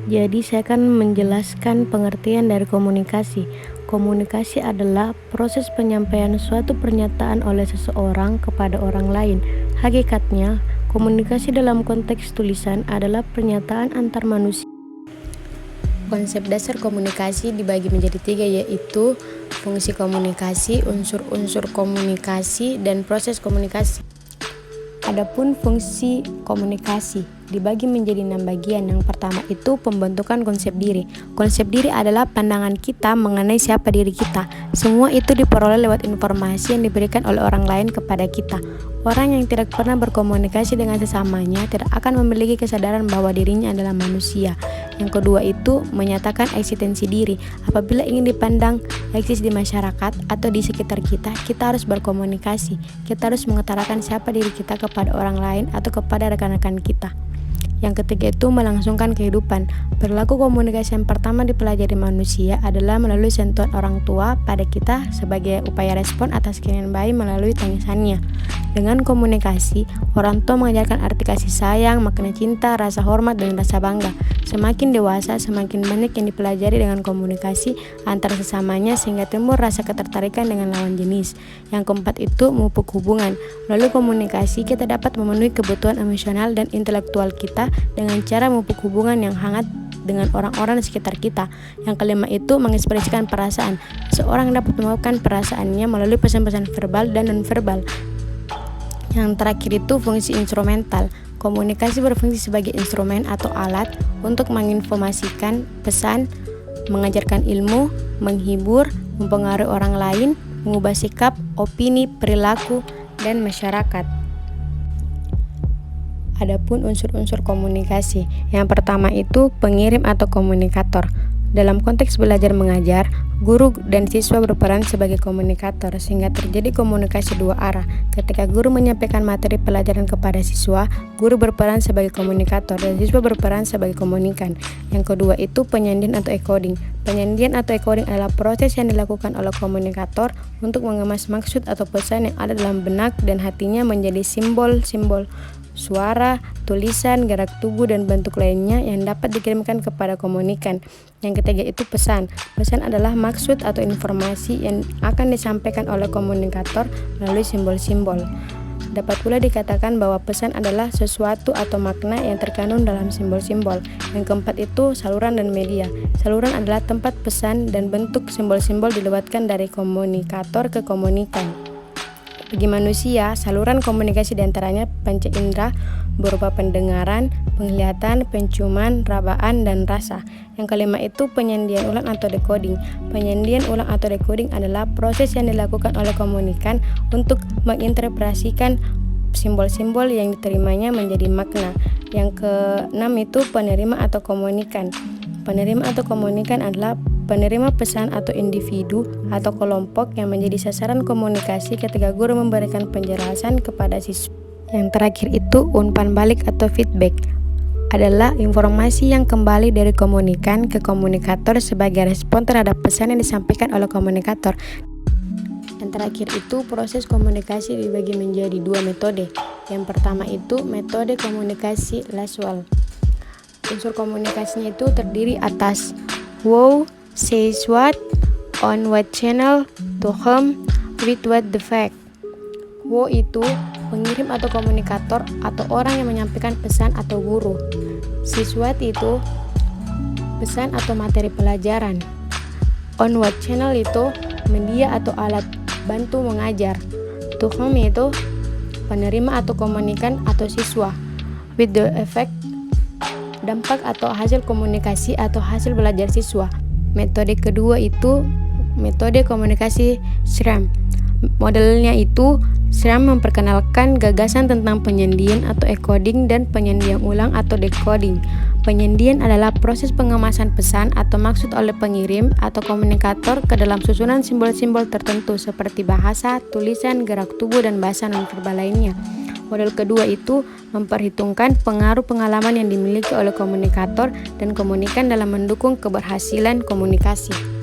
Jadi saya akan menjelaskan pengertian dari komunikasi. Komunikasi adalah proses penyampaian suatu pernyataan oleh seseorang kepada orang lain. Hakikatnya, komunikasi dalam konteks tulisan adalah pernyataan antar manusia. Konsep dasar komunikasi dibagi menjadi tiga, yaitu fungsi komunikasi, unsur-unsur komunikasi, dan proses komunikasi. Adapun fungsi komunikasi dibagi menjadi 6 bagian. Yang pertama itu pembentukan konsep diri. Konsep diri adalah pandangan kita mengenai siapa diri kita. Semua itu diperoleh lewat informasi yang diberikan oleh orang lain kepada kita. Orang yang tidak pernah berkomunikasi dengan sesamanya tidak akan memiliki kesadaran bahwa dirinya adalah manusia. Yang kedua itu menyatakan eksistensi diri. Apabila ingin dipandang eksis di masyarakat atau di sekitar kita, kita harus berkomunikasi. Kita harus mengutarakan siapa diri kita kepada orang lain atau kepada rekan-rekan kita. Yang ketiga itu melangsungkan kehidupan. Perilaku komunikasi yang pertama dipelajari manusia adalah melalui sentuhan orang tua pada kita sebagai upaya respon atas keinginan bayi melalui tangisannya. Dengan komunikasi, orang tua mengajarkan arti kasih sayang, makna cinta, rasa hormat, dan rasa bangga. Semakin dewasa, semakin banyak yang dipelajari dengan komunikasi antar sesamanya sehingga timbul rasa ketertarikan dengan lawan jenis. Yang keempat itu memupuk hubungan. Melalui komunikasi, kita dapat memenuhi kebutuhan emosional dan intelektual kita dengan cara memupuk hubungan yang hangat dengan orang-orang di sekitar kita. Yang kelima itu mengekspresikan perasaan. Seorang dapat mengungkapkan perasaannya melalui pesan-pesan verbal dan non-verbal. Yang terakhir itu fungsi instrumental. Komunikasi berfungsi sebagai instrumen atau alat untuk menginformasikan pesan, mengajarkan ilmu, menghibur, mempengaruhi orang lain, mengubah sikap, opini, perilaku, dan masyarakat. Adapun unsur-unsur komunikasi. Yang pertama itu pengirim atau komunikator. Dalam konteks belajar mengajar, guru dan siswa berperan sebagai komunikator sehingga terjadi komunikasi dua arah. Ketika guru menyampaikan materi pelajaran kepada siswa, guru berperan sebagai komunikator dan siswa berperan sebagai komunikan. Yang kedua itu penyandian atau encoding. Penyandian atau encoding adalah proses yang dilakukan oleh komunikator untuk mengemas maksud atau pesan yang ada dalam benak dan hatinya menjadi simbol-simbol, suara, tulisan, gerak tubuh, dan bentuk lainnya yang dapat dikirimkan kepada komunikan. Yang ketiga itu pesan. Pesan adalah maksud atau informasi yang akan disampaikan oleh komunikator melalui simbol-simbol. Dapat pula dikatakan bahwa pesan adalah sesuatu atau makna yang terkandung dalam simbol-simbol. Yang keempat itu saluran dan media. Saluran adalah tempat pesan dan bentuk simbol-simbol dilewatkan dari komunikator ke komunikan. Bagi manusia, saluran komunikasi diantaranya panca indera berupa pendengaran, penglihatan, penciuman, rabaan, dan rasa. Yang kelima itu penyandian ulang atau decoding. Penyandian ulang atau decoding adalah proses yang dilakukan oleh komunikan untuk menginterpretasikan simbol-simbol yang diterimanya menjadi makna. Yang keenam itu penerima atau komunikan. Penerima atau komunikan adalah penerima pesan atau individu atau kelompok yang menjadi sasaran komunikasi ketika guru memberikan penjelasan kepada siswa. Yang terakhir itu umpan balik atau feedback adalah informasi yang kembali dari komunikan ke komunikator sebagai respon terhadap pesan yang disampaikan oleh komunikator. Yang terakhir itu proses komunikasi dibagi menjadi dua metode. Yang pertama itu metode komunikasi Laswell. Unsur komunikasinya itu terdiri atas who says what, on what channel, to whom, with what the fact. Who itu pengirim atau komunikator atau orang yang menyampaikan pesan atau guru. Says what itu pesan atau materi pelajaran. On what channel itu media atau alat bantu mengajar. To whom itu penerima atau komunikan atau siswa. With the effect dampak atau hasil komunikasi atau hasil belajar siswa. Metode kedua itu metode komunikasi SRAM. Modelnya itu SRAM memperkenalkan gagasan tentang penyandian atau encoding dan penyandian ulang atau decoding. Penyandian adalah proses pengemasan pesan atau maksud oleh pengirim atau komunikator ke dalam susunan simbol-simbol tertentu seperti bahasa, tulisan, gerak tubuh, dan bahasa nonverbal lainnya. Model kedua itu memperhitungkan pengaruh pengalaman yang dimiliki oleh komunikator dan komunikan dalam mendukung keberhasilan komunikasi.